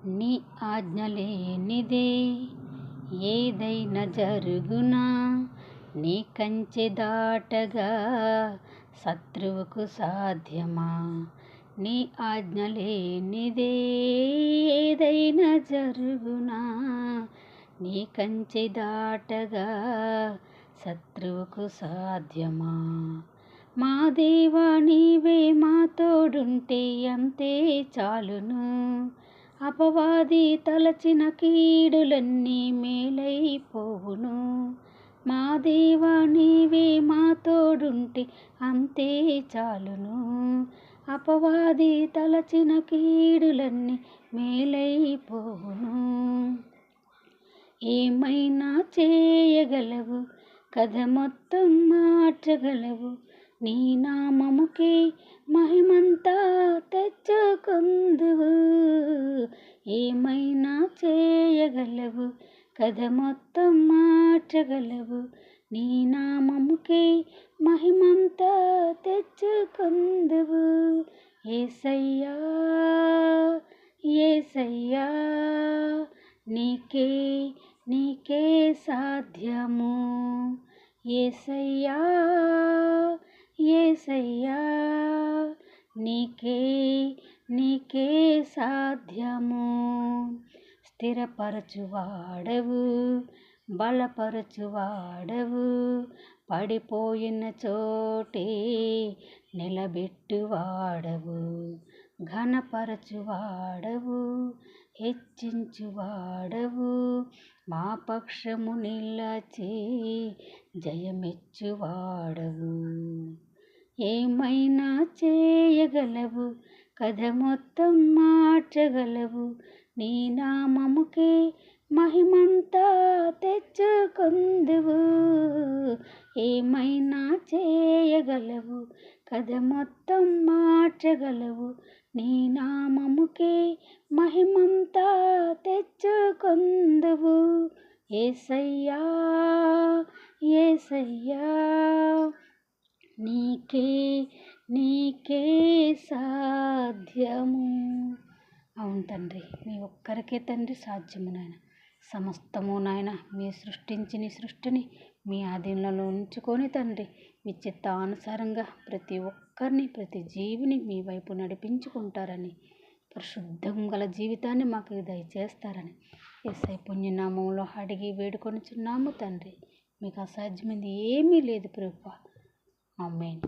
నీ ఆజ్ఞ లేనిదే ఏదైనా జరుగునా, నీ కంచె దాటగా శత్రువుకు సాధ్యమా? నీ ఆజ్ఞ లేనిదే ఏదైనా జరుగునా, నీ కంచె దాటగా శత్రువుకు సాధ్యమా? మా దేవా నీవే మా తోడుంటే అంతే చాలును, అపవాది తలచిన కీడులన్నీ మేలైపోవును. మా దేవా నీవే మా తోడుంటే అంతే చాలును, అపవాది తలచిన కీడులన్నీ మేలైపోవును. ఏమైనా చేయగలవు, కథ మొత్తం మార్చగలవు, నీ నామముకే మహిమంతా తెచ్చుకుందువు. ఏమైనా చేయగలవు, కథ మొత్తం మార్చగలవు, నీ నామముకే మహిమంతా తెచ్చుకుందువు. యేసయ్యా యేసయ్యా నీకే నీకే సాధ్యము. యేసయ్యా యేసయ్యా నీకే నీకే సాధ్యము. స్థిరపరచువాడవు, బలపరచువాడవు, పడిపోయిన చోటే నిలబెట్టువాడవు, ఘనపరచువాడవు, హెచ్చించువాడవు, మా పక్షము నిలచి జయమిచ్చువాడవు. ఏమైనా చేయగలవు, కథ మొత్తం మార్చగలవు, నీ నామముకే మహిమంతా తెచ్చుకుందువు. ఏమైనా చేయగలవు, కథ మొత్తం మార్చగలవు, నీ నామముకే మహిమంతా తెచ్చుకుందువు. యేసయ్యా యేసయ్యా నీకే నీకే సాధ్యము. అవును తండ్రి, మీ ఒక్కరికే తండ్రి సాధ్యము నాయన. సమస్తము నాయన మీ సృష్టించిన సృష్టిని మీ ఆధీనంలో ఉంచుకొని తండ్రి, మీ చిత్తానుసారంగా ప్రతి ఒక్కరిని ప్రతి జీవిని మీ వైపు నడిపించుకుంటారని, పరిశుద్ధం గల జీవితాన్ని మాకు దయచేస్తారని యేసయ్య పుణ్యనామంలో అడిగి వేడుకొనుచున్నాము తండ్రి. మీకు అసాధ్యమైంది ఏమీ లేదు ప్రభువా. ఆమేన్.